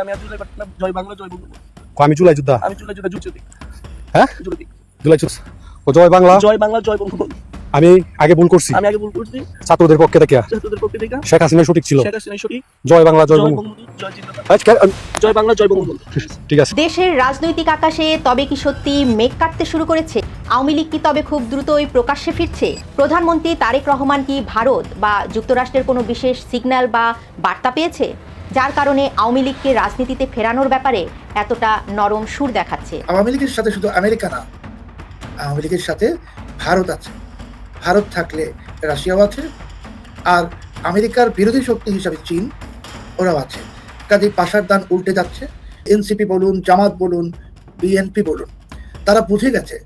আমি আর জুলাই পারতাম জয় বাংলা জয় বঙ্গবন্ধু। আমি জুলাই যোদ্ধা। আমি জুলাই যোদ্ধা যুদ্ধ দিই। হ্যাঁ জুলাই দিই। জুলাই যোদ্ধা। ও জয় বাংলা জয় বাংলা জয় বঙ্গবন্ধু। আমি আগে ভুল করছি। আমি আগে ভুল করছি। ছাত্রদের পক্ষে থেকে ছাত্রদের পক্ষে থেকে শেখ হাসিনা সঠিক ছিল। শেখ হাসিনা সঠিক। জয় বাংলা জয় জয় বঙ্গবন্ধু। বঙ্গবন্ধু জয় জিন্দাবাদ। আজকে জয় বাংলা জয় বঙ্গবন্ধু। ঠিক আছে। দেশের রাজনৈতিক আকাশে তবে কি সত্যি মেঘ কাটতে শুরু করেছে? আওয়ামী লীগ কি তবে খুব দ্রুতই প্রকাশ্যে ফিরছে? প্রধানমন্ত্রী তারেক রহমান কি ভারত বা যুক্তরাষ্ট্রের কোনো বিশেষ সিগন্যাল বা বার্তা পেয়েছে, যার কারণে আওয়ামী লীগকে রাজনীতিতে ফেরানোর ব্যাপারে এতটা নরম সুর দেখাচ্ছে? আওয়ামী লীগের সাথে শুধু আমেরিকা না, আওয়ামী লীগের সাথে ভারত আছে। ভারত থাকলে রাশিয়াও আছে, আর আমেরিকার বিরোধী শক্তি হিসাবে চীন, ওরাও আছে। কাজেই পাশার দান উল্টে যাচ্ছে। এনসিপি বলুন, জামাত বলুন, বিএনপি বলুন, তারা বুঝে গেছে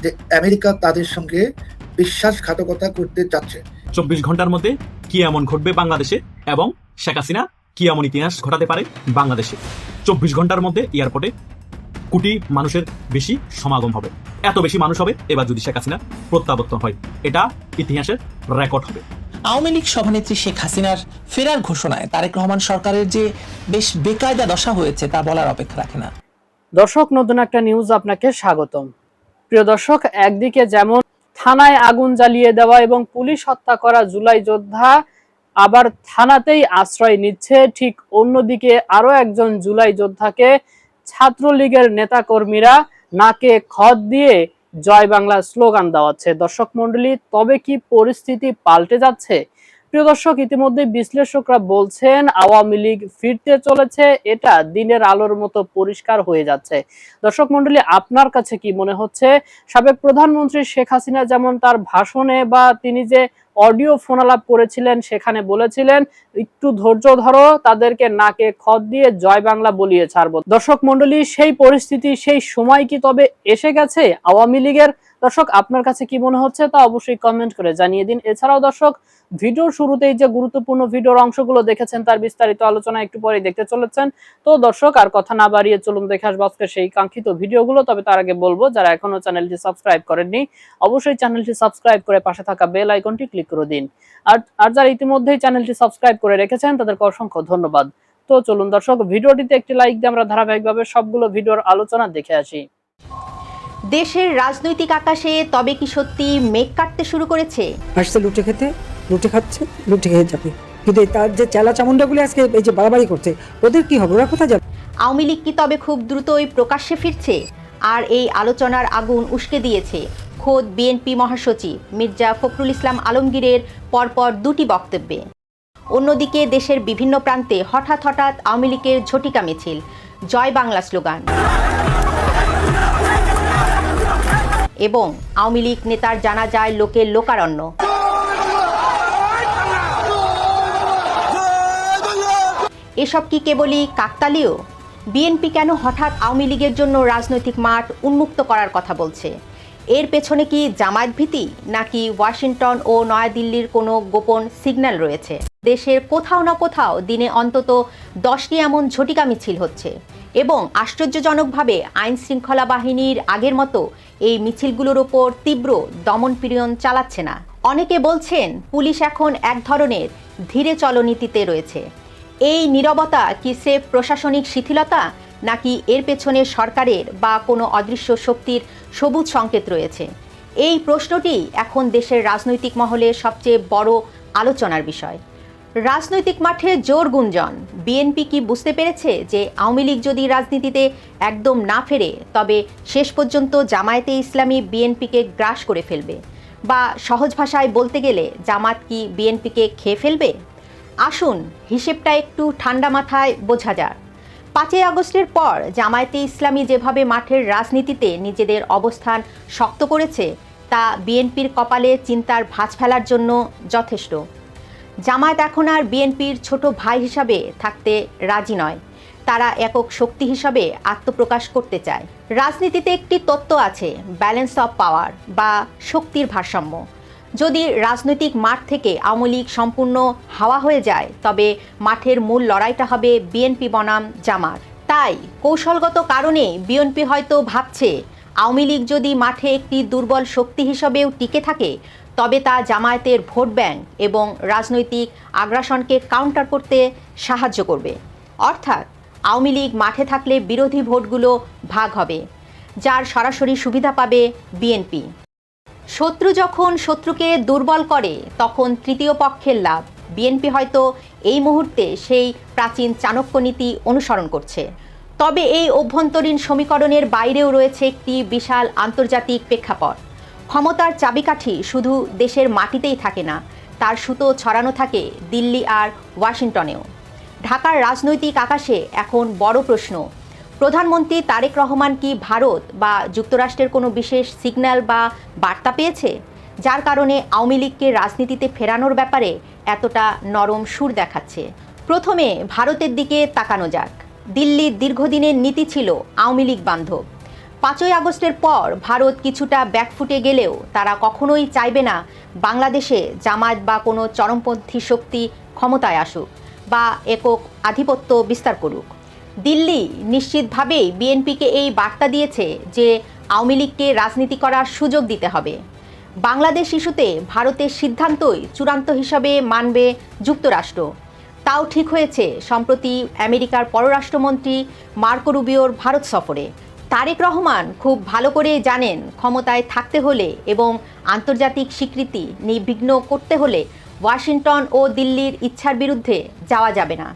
যে আমেরিকা তাদের সঙ্গে বিশ্বাসঘাতকতা করতে যাচ্ছে। 24 ঘন্টার মধ্যে কি এমন ঘটবে বাংলাদেশে এবং শেখ হাসিনা কি এমন ইতিহাস ঘটাতে পারে বাংলাদেশে। 24 ঘন্টার মধ্যে এয়ারপোর্টে কোটি মানুষের বেশি সমাগম হবে। এত বেশি মানুষ হবে এবার যদি শেখ হাসিনা প্রত্যাবর্তন হয়, এটা ইতিহাসের রেকর্ড হবে। আওয়ামী লীগ সভানেত্রী শেখ হাসিনার ফেরার ঘোষণায় তারেক রহমান সরকারের যে বেশ বেকায়দা দশা হয়েছে তা বলার অপেক্ষা রাখে না। দর্শক, নতুন একটা নিউজ আপনাকে স্বাগতম। প্রিয় দর্শক, একদিকে যেমন থানায় আগুন জ্বালিয়ে দেওয়া এবং পুলিশ হত্যা করা জুলাই যোদ্ধা আবার থানাতেই আশ্রয় নিচ্ছে, ঠিক অন্যদিকে আরো একজন জুলাই যোদ্ধাকে ছাত্রলীগের নেতাকর্মীরা নাকে খত দিয়ে জয় বাংলা স্লোগান দেওয়াচ্ছে। দর্শক মন্ডলী, তবে কি পরিস্থিতি পাল্টে যাচ্ছে? প্রিয় দর্শক, ইতিমধ্যে বিশ্লেষকরা বলছেন আওয়ামী লীগ ফিরতে চলেছে, এটা দিনের আলোর মতো পরিষ্কার হয়ে যাচ্ছে। দর্শক মন্ডলী, আপনার কাছে কি মনে হচ্ছে? সাবেক প্রধানমন্ত্রী শেখ হাসিনা যেমন তার ভাষণে বা তিনি যে অডিও ফোনালাপ করেছিলেন সেখানে বলেছিলেন একটু ধৈর্য ধরো, তাদেরকে নাকে খত দিয়ে জয় বাংলা বলিয়ে ছাড়বো। দর্শক মন্ডলী, সেই পরিস্থিতি, সেই সময় কি তবে এসে গেছে আওয়ামী লীগের? দর্শক, আপনার কাছে কি মনে হচ্ছে তা অবশ্যই কমেন্ট করে জানিয়ে দিন। এছাড়াও দর্শক, ভিডিওর শুরুতেই যে গুরুত্বপূর্ণ ভিডিওর অংশগুলো দেখেছেন তার বিস্তারিত আলোচনা একটু পরে দেখতে চলেছেন। তো দর্শক, আর কথা না বাড়িয়ে চলুন দেখে আসবো আজকে সেই কাঙ্ক্ষিত ভিডিওগুলো। তবে তার আগে বলবো, যারা এখনো চ্যানেলটি সাবস্ক্রাইব করেননি অবশ্যই চ্যানেলটি সাবস্ক্রাইব করে পাশে থাকা বেল আইকনটি ক্লিক করে দিন। আর যারা ইতিমধ্যেই চ্যানেলটি সাবস্ক্রাইব করে রেখেছেন তাদেরকে অসংখ্য ধন্যবাদ। তো চলুন দর্শক, ভিডিওটিতে একটি লাইক দিয়ে আমরা ধারাবাহিকভাবে সবগুলো ভিডিওর আলোচনা দেখে আসি। দেশের রাজনৈতিক আকাশে তবে কি সত্যি মেঘ কাটতে শুরু করেছে? আসছে লুটে খেতে, লুটে খাচ্ছে, লুটে খেয়ে যাবে। কিন্তু তার যে চেলা চামুন্ডাগুলি আজকে এই যে বাড়াবাড়ি করছে, ওদের কি হবে? ওরা কোথায় যাবে? আওয়ামী লীগ কি তবে খুব দ্রুতই প্রকাশ্যে ফিরছে? আর এই আলোচনার আগুন উস্কে দিয়েছে খোদ বিএনপি মহাসচিব মির্জা ফখরুল ইসলাম আলমগীরের পরপর দুটি বক্তব্যে। অন্যদিকে দেশের বিভিন্ন প্রান্তে হঠাৎ আওয়ামী লীগের ঝটিকা মিছিল, জয় বাংলা স্লোগান এবং আওয়ামী লীগ নেতার জানাজায় লোকের লোকারণ্য। এসব কি কেবলই কাকতালীয়? বিএনপি কেন হঠাৎ আওয়ামী লীগের জন্য রাজনৈতিক মাঠ উন্মুক্ত করার কথা বলছে? এর পেছনে কি জামায়াত ভীতি, নাকি ওয়াশিংটন ও নয়াদিল্লির কোনো গোপন সিগন্যাল রয়েছে? দেশের কোথাও না কোথাও দিনে অন্তত 10টি এমন ঝটিকা মিছিল হচ্ছে এবং আশ্চর্যজনকভাবে আইন শৃঙ্খলা বাহিনীর আগের মতো এই মিছিলগুলোর ওপর তীব্র দমনপীড়ন চালাচ্ছে না। অনেকে বলছেন পুলিশ এখন এক ধরনের ধীরে চলনীতিতে রয়েছে। এই নীরবতা কি স্রেফ প্রশাসনিক শিথিলতা, নাকি এর পেছনে সরকারের বা কোনো অদৃশ্য শক্তির সবুজ সংকেত রয়েছে? এই প্রশ্নটি এখন দেশের রাজনৈতিক মহলে সবচেয়ে বড় আলোচনার বিষয়। রাজনৈতিক মাঠে জোর গুঞ্জন। বিএনপি কি বুঝতে পেরেছে যে আওয়ামী লীগ যদি রাজনীতিতে একদম না ফেরে তবে শেষ পর্যন্ত জামায়াতে ইসলামী বিএনপিকে গ্রাস করে ফেলবে? বা সহজ ভাষায় বলতে গেলে জামাত কি বিএনপিকে খেয়ে ফেলবে? আসুন হিসেবটা একটু ঠান্ডা মাথায় বোঝা যাক। 5ই আগস্টের পর জামায়াতে ইসলামী যেভাবে মাঠের রাজনীতিতে নিজেদের অবস্থান শক্ত করেছে তা বিএনপির কপালে চিন্তার ভাঁজ ফেলার জন্য যথেষ্ট। জামায়াত এখন আর বিএনপির ছোট ভাই হিসাবে থাকতে রাজি নয়, তারা একক শক্তি হিসাবে আত্মপ্রকাশ করতে চায়। রাজনীতিতে একটি তত্ত্ব আছে, ব্যালেন্স অফ পাওয়ার বা শক্তির ভারসাম্য। যদি রাজনৈতিক মাঠ থেকে আওয়ামী লীগ সম্পূর্ণ হাওয়া হয়ে যায় তবে মাঠের মূল লড়াইটা হবে বিএনপি বনাম জামাত। তাই কৌশলগত কারণে বিএনপি হয়তো ভাবছে আওয়ামী লীগ যদি মাঠে একটি দুর্বল শক্তি হিসেবেও টিকে থাকে তবে তা জামায়াতের ভোট ব্যাংক এবং রাজনৈতিক আগ্রাসনকে কাউন্টার করতে সাহায্য করবে। অর্থাৎ আওয়ামী লীগ মাঠে থাকলে বিরোধী ভোটগুলো ভাগ হবে, যার সরাসরি সুবিধা পাবে বিএনপি। শত্রু যখন শত্রুকে দুর্বল করে তখন তৃতীয় পক্ষের লাভ। বিএনপি হয়তো এই মুহূর্তে সেই প্রাচীন চাণক্য নীতি অনুসরণ করছে। তবে এই অভ্যন্তরীণ সমীকরণের বাইরেও রয়েছে একটি বিশাল আন্তর্জাতিক প্রেক্ষাপট। ক্ষমতার চাবিকাঠি শুধু দেশের মাটিতেই থাকে না, তার সুতো ছড়ানো থাকে দিল্লি আর ওয়াশিংটনেও। ঢাকার রাজনৈতিক আকাশে এখন বড় প্রশ্ন, প্রধানমন্ত্রী তারেক রহমান কি ভারত বা যুক্তরাষ্ট্রের কোনো বিশেষ সিগন্যাল বা বার্তা পেয়েছে, যার কারণে আওয়ামী লীগকে রাজনীতিতে ফেরানোর ব্যাপারে এতটা নরম সুর দেখাচ্ছে? প্রথমে ভারতের দিকে তাকানো যাক। দিল্লির দীর্ঘদিনের নীতি ছিল আওয়ামী লীগ বান্ধব। 5ই আগস্টের পর ভারত কিছুটা ব্যাকফুটে গেলেও তারা কখনোই চাইবে না বাংলাদেশে জামায়াত বা কোনো চরমপন্থী শক্তি ক্ষমতায় আসুক বা একক আধিপত্য বিস্তার করুক। দিল্লি নিশ্চিতভাবেই বিএনপিকে এই বার্তা দিয়েছে যে আওয়ামী লীগকে রাজনীতি করার সুযোগ দিতে হবে। বাংলাদেশ ইস্যুতে ভারতের সিদ্ধান্তই চূড়ান্ত হিসাবে মানবে যুক্তরাষ্ট্র। তাও ঠিক হয়েছে সম্প্রতি আমেরিকার পররাষ্ট্রমন্ত্রী মার্কো রুবিওর ভারত সফরে। তারেক রহমান খুব ভালো করে জানেন ক্ষমতায় থাকতে হলে এবং আন্তর্জাতিক স্বীকৃতি নির্বিঘ্ন করতে হলে ওয়াশিংটন ও দিল্লির ইচ্ছার বিরুদ্ধে যাওয়া যাবে না।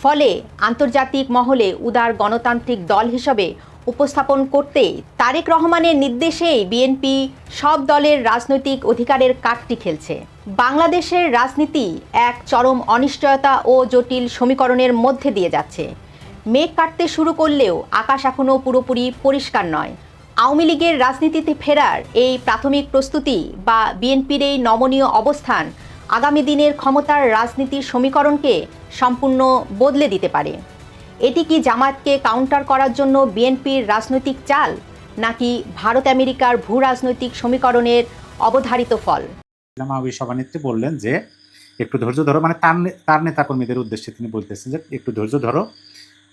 ফলে আন্তর্জাতিক মহলে উদার গণতান্ত্রিক দল হিসেবে উপস্থাপন করতে তারেক রহমানের নির্দেশেই বিএনপি সব দলের রাজনৈতিক অধিকারের কাঠটি খেলছে। বাংলাদেশের রাজনীতি এক চরম অনিশ্চয়তা ও জটিল সমীকরণের মধ্যে দিয়ে যাচ্ছে। মেঘ কাটতে শুরু করলেও আকাশ এখনও পুরোপুরি পরিষ্কার নয়। আওয়ামী লীগের রাজনীতিতে ফেরার এই প্রাথমিক প্রস্তুতি বা বিএনপির এই নমনীয় অবস্থান আগামী দিনের ক্ষমতার রাজনীতির সমীকরণকে সম্পূর্ণ বদলে দিতে পারে। এটি কি জামায়াতকে কাউন্টার করার জন্য বিএনপির রাজনৈতিক চাল, নাকি ভারত আমেরিকার ভূ রাজনৈতিক সমীকরণের অবধারিত ফল? মাহবুব সভানেত্রী বললেন যে একটু ধৈর্য ধরো, মানে তার নেতাকর্মীদের উদ্দেশ্যে তিনি বলতেছেন যে একটু ধৈর্য ধরো,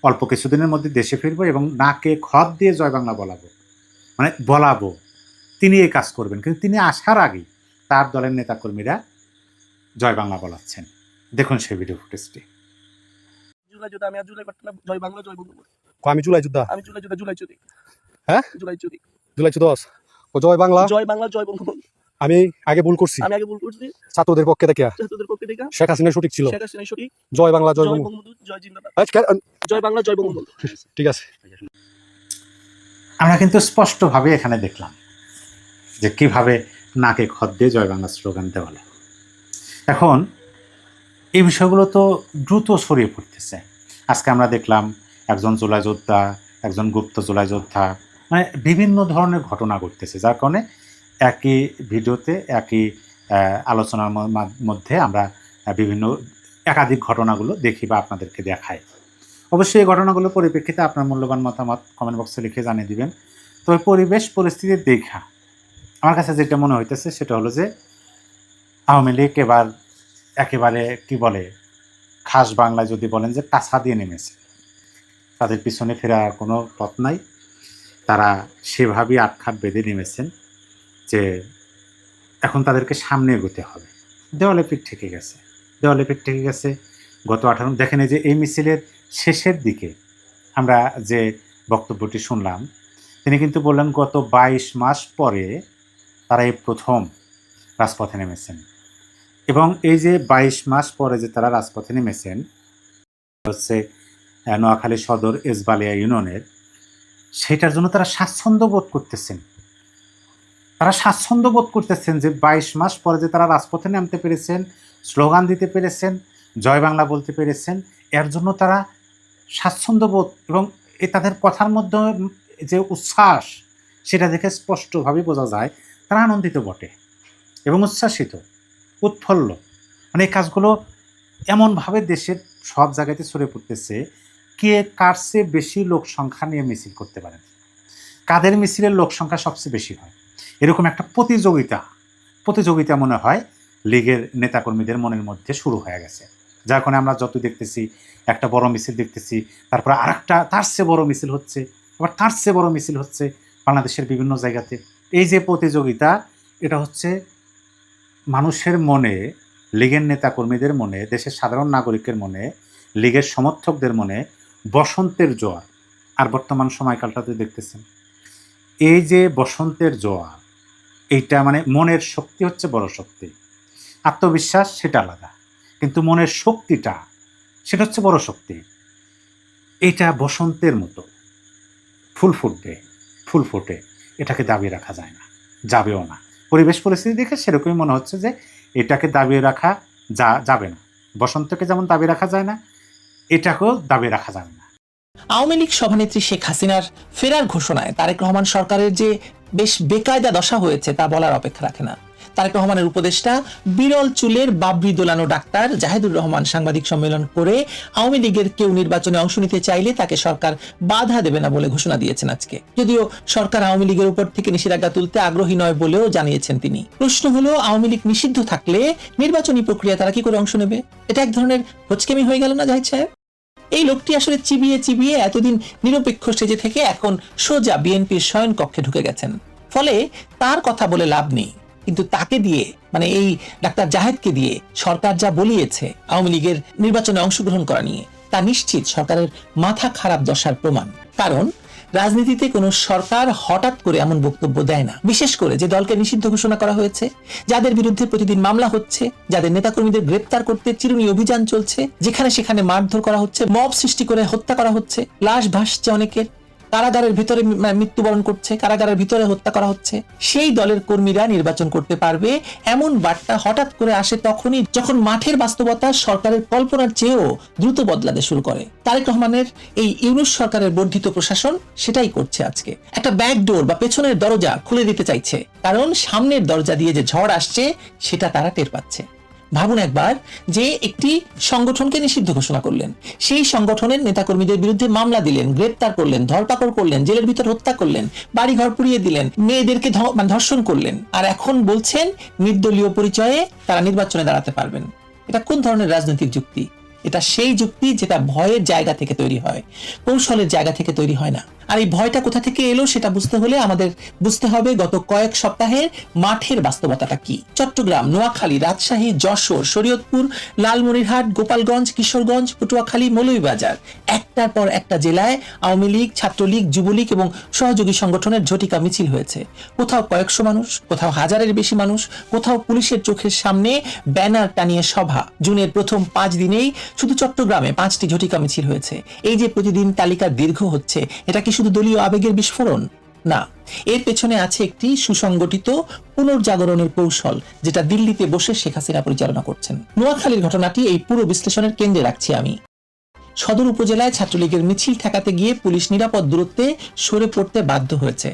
অল্প কিছুদিনের মধ্যে দেশে ফিরবো এবং নাকে খত দিয়ে জয় বাংলা বলাবো। তিনি এই কাজ করবেন, কিন্তু তিনি আসার আগেই তার দলের নেতাকর্মীরা জয় বাংলা বলাচ্ছেন। দেখুন সেই ভিডিও ফুটেজটি। জুলাই যোদ্ধা, আমি আর জুলাই পারতাম না, জয় বাংলা জয় বঙ্গবন্ধু। আমি জুলাই যোদ্ধা। আমি জুলাই যোদ্ধা, জুলাই চুরি। হ্যাঁ, জুলাই চুরি, জুলাই 14 ও জয় বাংলা জয় বাংলা জয় বঙ্গবন্ধু। আমি আগে ভুল করছি, আমি আগে ভুল করছি। ছাত্রদের পক্ষে দেখিয়া ছাত্রদের পক্ষে দেখা শেখ হাসিনা সঠিক ছিল। শেখ হাসিনা সঠিক। জয় বাংলা জয় জয় বঙ্গবন্ধু। বঙ্গবন্ধু, জয় জিন্দাবাদ। আজকে জয় বাংলা জয় বঙ্গবন্ধু। ঠিক আছে। আমরা কিন্তু স্পষ্টভাবে এখানে দেখলাম যে কিভাবে নাকে খত দিয়ে জয় বাংলা স্লোগান দেওয়া হলো। এখন এই বিষয়গুলো তো দ্রুত ছড়িয়ে পড়তেছে। আজকে আমরা দেখলাম একজন জুলাই যোদ্ধা, একজন গুপ্ত জুলাই যোদ্ধা, মানে বিভিন্ন ধরনের ঘটনা ঘটতেছে, যার কারণে একই ভিডিওতে একই আলোচনার মধ্যে আমরা বিভিন্ন একাধিক ঘটনাগুলো দেখি বা আপনাদেরকে দেখাই। অবশ্যই এই ঘটনাগুলোর পরিপ্রেক্ষিতে আপনার মূল্যবান মতামত কমেন্ট বক্সে লিখে জানিয়ে দিবেন। তবে পরিবেশ পরিস্থিতি দেখা আমার কাছে যেটা মনে হইতেছে সেটা হলো যে আওয়ামী লীগ এবার একেবারে কি বলে, খাস বাংলায় যদি বলেন যে কাছা দিয়ে নেমেছে, তাদের পিছনে ফেরার কোনো পথ নাই। তারা সেভাবেই আটখাট বেঁধে নেমেছেন যে এখন তাদেরকে সামনে এগোতে হবে। দেওয়ালে পিঠ ঠেকে গেছে, দেওয়ালে পিঠ ঠেকে গেছে। গত 18 দেখেন এই যে এই মিছিলের শেষের দিকে আমরা যে বক্তব্যটি শুনলাম, তিনি কিন্তু বললেন গত 22 মাস পরে তারা এই প্রথম রাজপথে নেমেছেন। এবং এই যে 22 মাস পরে যে তারা রাজপথে নেমেছেন হচ্ছে নোয়াখালী সদর এসবালিয়া ইউনিয়নের, সেটার জন্য তারা স্বাচ্ছন্দ্য বোধ করতেছেন। তারা স্বাচ্ছন্দ্য বোধ করতেছেন যে 22 মাস পরে যে তারা রাজপথে নামতে পেরেছেন, স্লোগান দিতে পেরেছেন, জয় বাংলা বলতে পেরেছেন, এর জন্য তারা স্বাচ্ছন্দ্য বোধ এবং তাদের কথার মধ্যে যে উচ্ছ্বাস, সেটা দেখে স্পষ্টভাবে বোঝা যায় তারা আনন্দিত বটে এবং উচ্ছ্বাসিত, উৎফুল্ল। মানে এই কাজগুলো এমনভাবে দেশের সব জায়গাতে ছড়িয়ে পড়তেছে, কে কার চেয়ে বেশি লোক সংখ্যা নিয়ে মিছিল করতে পারেন, কাদের মিছিলের লোক সংখ্যা সবচেয়ে বেশি হয়, এরকম একটা প্রতিযোগিতা মনে হয় লীগের নেতাকর্মীদের মনের মধ্যে শুরু হয়ে গেছে। যার কারণে আমরা যত দেখতেছি একটা বড় মিছিল দেখতেছি, তারপর আরেকটা তার চেয়ে বড় মিছিল হচ্ছে, আবার তার চেয়ে বড় মিছিল হচ্ছে বাংলাদেশের বিভিন্ন জায়গাতে। এই যে প্রতিযোগিতা, এটা হচ্ছে মানুষের মনে, লীগের নেতাকর্মীদের মনে, দেশের সাধারণ নাগরিকের মনে, লীগের সমর্থকদের মনে বসন্তের জোয়ার, আর বর্তমান সময়কালটাতে দেখতেছেন এই যে বসন্তের জোয়ার, এইটা মানে মনের শক্তি হচ্ছে বড় শক্তি, আত্মবিশ্বাস সেটা আলাদা, কিন্তু মনের শক্তিটা সেটা হচ্ছে বড় শক্তি। এটা বসন্তের মতো ফুল ফুটে, এটাকে দাবিয়ে রাখা যায় না, যাবেও না। পরিবেশ পরিস্থিতি দেখে সেরকমই মনে হচ্ছে যে এটাকে দাবিয়ে রাখা যাবে না। বসন্তকে যেমন দাবিয়ে রাখা যায় না, এটাকেও দাবিয়ে রাখা যাবে না। আওয়ামী লীগ সভানেত্রী শেখ হাসিনার ফেরার ঘোষণায় তারেক রহমান সরকারের যে বেশ বেকায়দা দশা হয়েছে তা বলার অপেক্ষা রাখে না। তারেক রহমানের উপদেষ্টা বিরল চুলের বাবরি দোলানো ডাক্তার জাহিদুর রহমান সাংবাদিক সম্মেলন করে আওয়ামী লীগের কেউ নির্বাচনে অংশ নিতে চাইলে তাকে সরকার বাধা দেবে না বলে ঘোষণা দিয়েছেন আজকে। যদিও সরকার আওয়ামী লীগের উপর থেকে নিষেধাজ্ঞা তুলতে আগ্রহী নয় বলেও জানিয়েছেন তিনি। প্রশ্ন হলো, আওয়ামী লীগ নিষিদ্ধ থাকলে নির্বাচনী প্রক্রিয়া তারা কি করে অংশ নেবে? এটা এক ধরনের হচকেমি হয়ে গেল না জাহিদ সাহেব? এই লোকটি আসলে চিবিয়ে এতদিন নিরপেক্ষ সেজে থেকে এখন সোজা বিএনপির শয়ন কক্ষে ঢুকে গেছেন। ফলে তার কথা বলে লাভ নেই, কিন্তু তাকে দিয়ে মানে এই ডাক্তার জাহেদকে দিয়ে সরকার যা বলিয়েছে আওয়ামী লীগের নির্বাচনে অংশগ্রহণ করা নিয়ে, তা নিশ্চিত সরকারের মাথা খারাপ দশার প্রমাণ। কারণ রাজনীতিতে কোনো সরকার হঠাৎ করে এমন বক্তব্য দেয় না, বিশেষ করে যে দলকে নিষিদ্ধ ঘোষণা করা হয়েছে, যাদের বিরুদ্ধে প্রতিদিন মামলা হচ্ছে, যাদের নেতাকর্মীদের গ্রেপ্তার করতে চিরুনি অভিযান চলছে, যেখানে সেখানে মারধর করা হচ্ছে, মব সৃষ্টি করে হত্যা করা হচ্ছে, লাশ ভাসছে অনেকের, কারাগারের ভিতরে মৃত্যুবরণ করছে, কারাগারের ভিতরে হত্যা করা হচ্ছে, সেই দলের কর্মীরা নির্বাচন করতে পারবে এমন বার্তা হঠাৎ করে আসে তখনই যখন মাঠের বাস্তবতা সরকারের কল্পনার চেয়েও দ্রুত বদলাতে শুরু করে। তারেক রহমানের এই ইউনূস সরকারের বর্ধিত প্রশাসন সেটাই করছে আজকে। একটা ব্যাকডোর বা পেছনের দরজা খুলে দিতে চাইছে, কারণ সামনের দরজা দিয়ে যে ঝড় আসছে সেটা তারা টের পাচ্ছে। ভাবুন একবার, যে একটি সংগঠনকে নিষিদ্ধ ঘোষণা করলেন, সেই সংগঠনের নেতাকর্মীদের বিরুদ্ধে মামলা দিলেন, গ্রেপ্তার করলেন, ধরপাকড় করলেন, জেলের ভিতর হত্যা করলেন, বাড়িঘর পুড়িয়ে দিলেন, মেয়েদেরকে ধর্ষণ করলেন, আর এখন বলছেন নির্দলীয় পরিচয়ে তারা নির্বাচনে দাঁড়াতে পারবেন। এটা কোন ধরনের রাজনৈতিক যুক্তি? এটা সেই যুক্তি যেটা ভয়ের জায়গা থেকে তৈরি হয়, কৌশলের জায়গা থেকে তৈরি হয় না। আর এই ভয়টা কোথা থেকে এলো সেটা বুঝতে হলে আমাদের বুঝতে হবে গত কয়েক সপ্তাহের মাঠের বাস্তবতাটা কি। চট্টগ্রাম, নোয়াখালী, রাজশাহী, যশোর, শরীয়তপুর, লালমনিরহাট, গোপালগঞ্জ, কিশোরগঞ্জ, পটুয়াখালী, মৌলভীবাজার, একটার পর একটা জেলায় আওয়ামী লীগ, ছাত্রলীগ, যুবলীগ এবং সহযোগী সংগঠনের ঝটিকা মিছিল হয়েছে। কোথাও কয়েকশো মানুষ, কোথাও হাজারের বেশি মানুষ, কোথাও পুলিশের চোখের সামনে ব্যানার টানিয়ে সভা। জুনের প্রথম 5 দিনেই শুধু চট্টগ্রামে 5টি ঝটিকা মিছিল হয়েছে। এই যে প্রতিদিন তালিকা দীর্ঘ হচ্ছে, এটা কি শুধু দলীয় আবেগের বিস্ফোরণ? না, এর পেছনে আছে একটি সুসংগঠিত পুনর্জাগরণের কৌশল, যেটা দিল্লিতে বসে শেখ হাসিনা পরিচালনা করছেন। নোয়াখালীর ঘটনাটি এই পুরো বিশ্লেষণের কেন্দ্রে রাখছি আমি। সদর উপজেলায় ছাত্রলীগের মিছিল ঠেকাতে গিয়ে পুলিশ নিরাপদ দূরত্বে সরে পড়তে বাধ্য হয়েছে।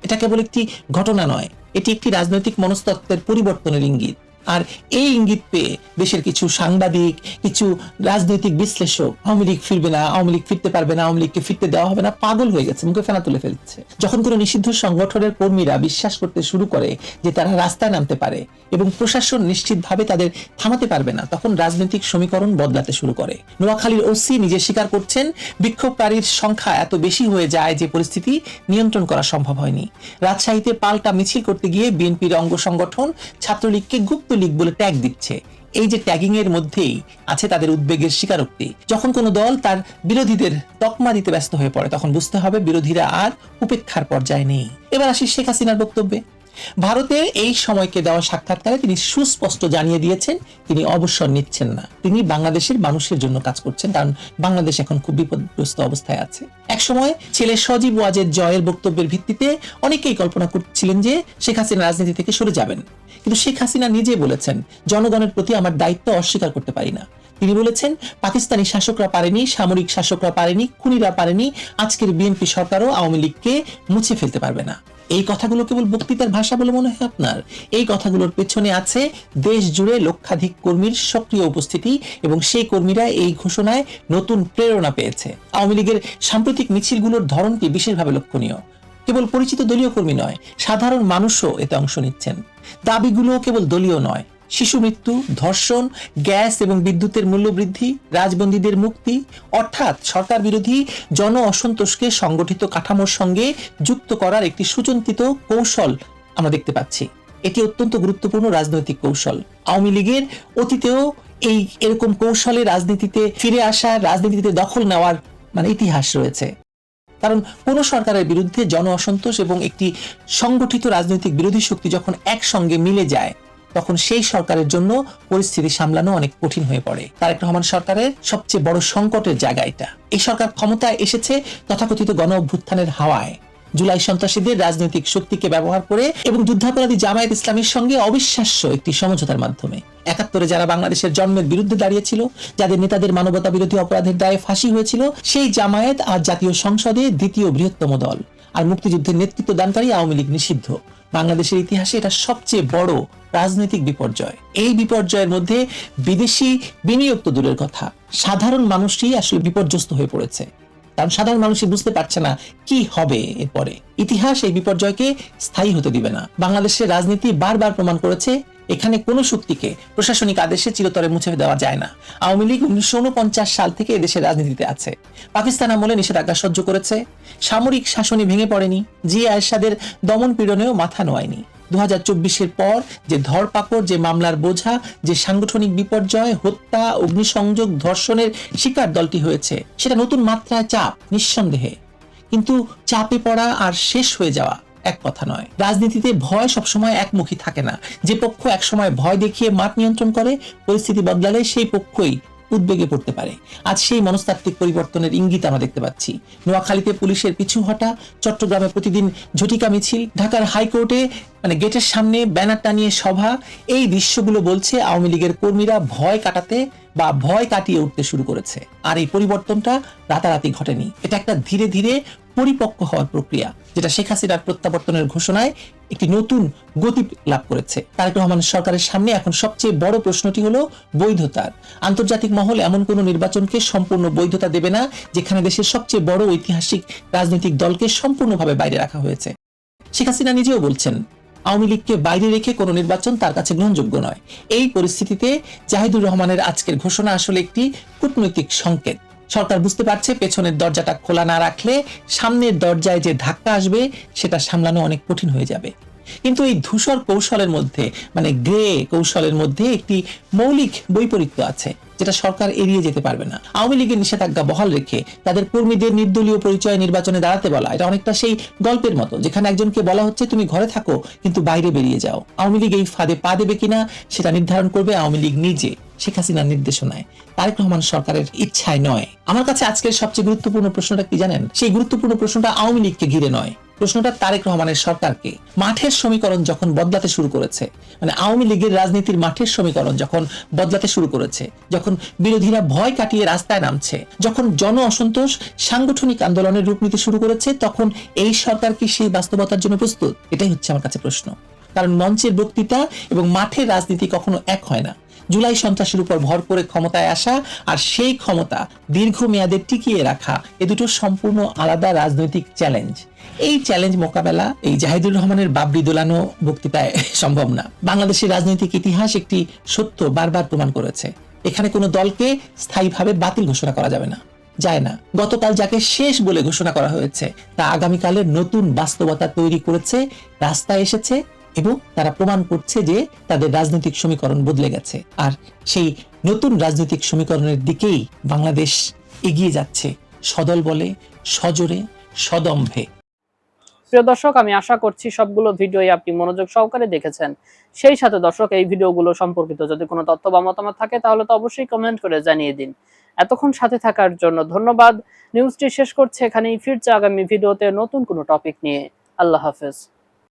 এটা কেবল একটি ঘটনা নয়, এটি একটি রাজনৈতিক মনস্তত্ত্বের পরিবর্তনের ইঙ্গিত। আর এই ইঙ্গিত পেয়ে দেশের কিছু সাংবাদিক, কিছু রাজনৈতিক বিশ্লেষক আওয়ামী লীগ ফিরবে না, আওয়ামী লীগ ফিরতে পারবে না, আওয়ামী লীগকে ফিরতে দেওয়া হবে না, পাগল হয়ে গেছে, মুখে ফেনা তুলে ফেলছে। যখন কোনো নিষিদ্ধ সংগঠনের কর্মীরা বিশ্বাস করতে শুরু করে যে তারা রাস্তায় নামতে পারে এবং প্রশাসন নিশ্চিতভাবে তাদের থামাতে পারবে না, তখন রাজনৈতিক সমীকরণ বদলাতে শুরু করে। নোয়াখালীর ওসি নিজে স্বীকার করছেন, বিক্ষোভকারীর সংখ্যা এত বেশি হয়ে যায় যে পরিস্থিতি নিয়ন্ত্রণ করা সম্ভব হয়নি। রাজশাহীতে পাল্টা মিছিল করতে গিয়ে বিএনপির অঙ্গ সংগঠন ছাত্রলীগকে গুপ্ত লীগ বলে ট্যাগ দিচ্ছে। এই যে ট্যাগিং এর মধ্যেই আছে তাদের উদ্বেগের স্বীকারোক্তি। যখন কোনো দল তার বিরোধীদের তকমা দিতে ব্যস্ত হয়ে পড়ে, তখন বুঝতে হবে বিরোধীরা আর উপেক্ষার পর্যায়ে নেই। এবার আসি শেখ হাসিনার বক্তব্যে। ভারতের এই সময়কে দেওয়া সাক্ষাৎকারে তিনি সুস্পষ্ট জানিয়ে দিয়েছেন তিনি অবসর নিচ্ছেন না, তিনি বাংলাদেশের মানুষের জন্য কাজ করছেন, কারণ বাংলাদেশ এখন খুব বিপদগ্রস্ত অবস্থায় আছে। একসময় ছেলে সজীব ওয়াজেদ জয়ের বক্তব্যের ভিত্তিতে অনেকেই কল্পনা করছিলেন যে শেখ হাসিনা রাজনীতি থেকে সরে যাবেন, কিন্তু শেখ হাসিনা নিজে বলেছেন, জনগণের প্রতি আমার দায়িত্ব অস্বীকার করতে পারি না। তিনি বলেছেন, পাকিস্তানি শাসকরা পারেনি, সামরিক শাসকরা পারেনি, খুনিরা পারেনি, আজকের বিএনপি সরকারও আওয়ামী লীগকে মুছে ফেলতে পারবে না। এই কথাগুলো কেবল বক্তৃতার ভাষা বলে মনে হয় আপনার? এই কথাগুলোর পেছনে আছে দেশ জুড়ে লক্ষাধিক কর্মীর সক্রিয় উপস্থিতি, এবং সেই কর্মীরা এই ঘোষণায় নতুন প্রেরণা পেয়েছে। আওয়ামী লীগের সাম্প্রতিক মিছিলগুলোর ধরনটি বিশেষভাবে লক্ষণীয়। কেবল পরিচিত দলীয় কর্মী নয়, সাধারণ মানুষও এতে অংশ নিচ্ছেন। দাবিগুলো কেবল দলীয় নয়, শিশু মৃত্যু, ধর্ষণ, গ্যাস এবং বিদ্যুতের মূল্য বৃদ্ধি, রাজবন্দীদের মুক্তি, অর্থাৎ সরকার বিরোধী জন অসন্তোষকে সংগঠিত কাঠামোর সঙ্গে যুক্ত করার একটি সুচিন্তিত কৌশল আমরা দেখতে পাচ্ছি। এটি অত্যন্ত গুরুত্বপূর্ণ রাজনৈতিক কৌশল। আওয়ামী লীগের অতীতেও এরকম কৌশলে রাজনীতিতে ফিরে আসা, রাজনীতিতে দখল নেওয়ার মানে ইতিহাস রয়েছে। কারণ কোন সরকারের বিরুদ্ধে জন অসন্তোষ এবং একটি সংগঠিত রাজনৈতিক বিরোধী শক্তি যখন একসঙ্গে মিলে যায়, তখন সেই সরকারের জন্য পরিস্থিতি সামলানো অনেক কঠিন হয়ে পড়ে। তারেক রহমান সরকারের সবচেয়ে বড় সংকটের জায়গা এটা। এই সরকার ক্ষমতায় এসেছে তথাকথিত গণ অভ্যুত্থানের হাওয়ায়, জুলাই সন্ত্রাসীদের রাজনৈতিক শক্তিকে ব্যবহার করে এবং যুদ্ধাপরাধী জামায়াত ইসলামের সঙ্গে অবিশ্বাস্য একটি সমঝোতার মাধ্যমে। ৭১ যারা বাংলাদেশের জন্মের বিরুদ্ধে দাঁড়িয়েছিল, যাদের নেতাদের মানবতা বিরোধী অপরাধের দায়ে ফাঁসি হয়েছিল, সেই জামায়াত আজ জাতীয় সংসদে দ্বিতীয় বৃহত্তম দল। আর মুক্তিযুদ্ধের নেতৃত্ব দানকারী আওয়ামী লীগ নিষিদ্ধ। বাংলাদেশের ইতিহাসে এটা সবচেয়ে বড় রাজনৈতিক বিপর্যয়। এই বিপর্যয়ের মধ্যে বিদেশি বিনিয়োগ তো দূরের কথা, সাধারণ মানুষই আসলে বিপর্যস্ত হয়ে পড়েছে। কারণ সাধারণ মানুষই বুঝতে পারছে না কি হবে এরপরে। ইতিহাস এই বিপর্যয়কে স্থায়ী হতে দিবে না। বাংলাদেশের রাজনীতি বারবার প্রমাণ করেছে এখানে কোনো শক্তিকে প্রশাসনিক আদেশে চিরতরে মুছে দেওয়া যায় না। আওয়ামী লীগ 1949 সাল থেকে এদেশের রাজনীতিতে আছে। পাকিস্তান আমলে নিষেধাজ্ঞা সহ্য করেছে, সামরিক শাসনই ভেঙে পড়েনি, জিয়া এরশাদের দমন পীড়নেও মাথা নোয়ায়নি। 2024-এর পর যে ধরপাকড়, যে মামলার বোঝা, যে সাংগঠনিক বিপর্যয়, হত্যা, অগ্নিসংযোগ, ধর্ষণের শিকার দলটি হয়েছে, সেটা নতুন মাত্রায় চাপ নিঃসন্দেহে। কিন্তু চাপে পড়া আর শেষ হয়ে যাওয়া এক কথা নয়। রাজনীতিতে ভয় সবসময় একমুখী থাকে না। যে পক্ষ একসময় ভয় দেখিয়ে মাঠ নিয়ন্ত্রণ করে, পরিস্থিতি বদলালে সেই পক্ষই উদ্বেগে পড়তে পারে। আজ সেই মনস্তাত্ত্বিক পরিবর্তনের ইঙ্গিত আমরা দেখতে পাচ্ছি। নোয়াখালীতে পুলিশের পিছু হটা, চট্টগ্রামে প্রতিদিন ঝটিকা মিছিল, ঢাকার হাইকোর্টে গেটের সামনে ব্যানার টানিয়ে সভা। এই দৃশ্যগুলো বলছে আওয়ামী লীগের কর্মীরা ভয় কাটাতে বা ভয় কাটিয়ে উঠতে শুরু করেছে। আর এই পরিবর্তনটা রাতারাতি ঘটেনি, এটা একটা ধীরে ধীরে পরিপক্ক হওয়ার প্রক্রিয়া, যেটা শেখ হাসিনার প্রত্যাবর্তনের ঘোষণায় একটি নতুন গতি লাভ করেছে। তারেক রহমান সরকারের সামনে এখন সবচেয়ে বড় প্রশ্নটি হলো বৈধতার। আন্তর্জাতিক মহল এমন কোন নির্বাচনকে সম্পূর্ণ বৈধতা দেবে না যেখানে দেশের সবচেয়ে বড় ঐতিহাসিক রাজনৈতিক দলকে সম্পূর্ণভাবে বাইরে রাখা হয়েছে। শেখ হাসিনা নিজেও বলছেন আওয়ামী লীগকে বাইরে রেখে কোনো নির্বাচন তার কাছে গ্রহণযোগ্য নয়। এই পরিস্থিতিতে জাহিদুর রহমানের আজকের ঘোষণা আসলে একটি কূটনৈতিক সংকেত। সরকার বুঝতে পারছে পেছনের দরজাটা খোলা না রাখলে সামনের দরজায় যে ধাক্কা আসবে সেটা সামলানো অনেক কঠিন হয়ে যাবে। কিন্তু এই ধূসর কৌশলের মধ্যে, গ্রে কৌশলের মধ্যে একটি মৌলিক বৈপরীত্য আছে, যেটা সরকার এড়িয়ে যেতে পারবে না। আওয়ামী লীগের নিষেধাজ্ঞা বহাল রেখে তাদের কর্মীদের নির্দলীয় পরিচয়ে নির্বাচনে দাঁড়াতে বলা, এটা অনেকটা সেই গল্পের মতো যেখানে একজনকে বলা হচ্ছে তুমি ঘরে থাকো কিন্তু বাইরে বেরিয়ে যাও। আওয়ামী লীগ এই ফাঁদে পা দেবে কিনা সেটা নির্ধারণ করবে আওয়ামী লীগ নিজে, শেখ হাসিনার নির্দেশনায়, তারেক রহমান সরকারের ইচ্ছায় নয়। আমার কাছে আজকের সবচেয়ে গুরুত্বপূর্ণ প্রশ্নটা কি জানেন? সেই গুরুত্বপূর্ণ প্রশ্নটা আওয়ামী লীগকে ঘিরে নয়, প্রশ্নটা তারেক রহমানের সরকারকে। মাঠের সমীকরণ যখন বদলাতে শুরু করেছে, আওয়ামী লীগের রাজনীতির মাঠের সমীকরণ যখন বদলাতে শুরু করেছে, যখন বিরোধীরা ভয় কাটিয়ে রাস্তায় নামছে, যখন জন অসন্তোষ সাংগঠনিক আন্দোলনের রূপ নিতে শুরু করেছে, তখন এই সরকার কি সেই বাস্তবতার জন্য প্রস্তুত? এটাই হচ্ছে আমার কাছে প্রশ্ন। কারণ মঞ্চের বক্তৃতা এবং মাঠের রাজনীতি কখনো এক হয় না। জুলাই সন্ত্রাসের উপর ভর করে ক্ষমতায় আসা আর সেই ক্ষমতা দীর্ঘমেয়াদে টিকিয়ে রাখা, এ দুটো সম্পূর্ণ আলাদা রাজনৈতিক চ্যালেঞ্জ। এই চ্যালেঞ্জ মোকাবেলা এই জাহিদুর রহমানের বাবরি দোলানো বক্তৃতায় সম্ভব না। বাংলাদেশের রাজনৈতিক ইতিহাস একটি সত্য বারবার প্রমাণ করেছে, এখানে কোনো দলকে স্থায়ীভাবে বাতিল ঘোষণা করা যাবে না, যায় না। গতকাল যাকে শেষ বলে ঘোষণা করা হয়েছে তা আগামীকালের নতুন বাস্তবতা তৈরি করেছে, রাস্তায় এসেছে এবং তারা প্রমাণ করছে যে তাদের রাজনৈতিক সমীকরণ বদলে গেছে। আর সেই নতুন রাজনৈতিক সমীকরণের দিকেই বাংলাদেশ এগিয়ে যাচ্ছে, সদল বলে, সজোরে, সদম্ভে। প্রিয় দর্শক, আমি আশা করছি সবগুলো ভিডিওই আপনি মনোযোগ সহকারে দেখেছেন। সেই সাথে দর্শক, এই ভিডিওগুলো সম্পর্কিত যদি কোনো তথ্য বা মতামত থাকে তাহলে তো অবশ্যই কমেন্ট করে জানিয়ে দিন। এতক্ষণ সাথে থাকার জন্য ধন্যবাদ। নিউজটি শেষ করছে এখানেই, ফিরছে আগামী ভিডিওতে নতুন কোনো টপিক নিয়ে। আল্লাহ হাফেজ।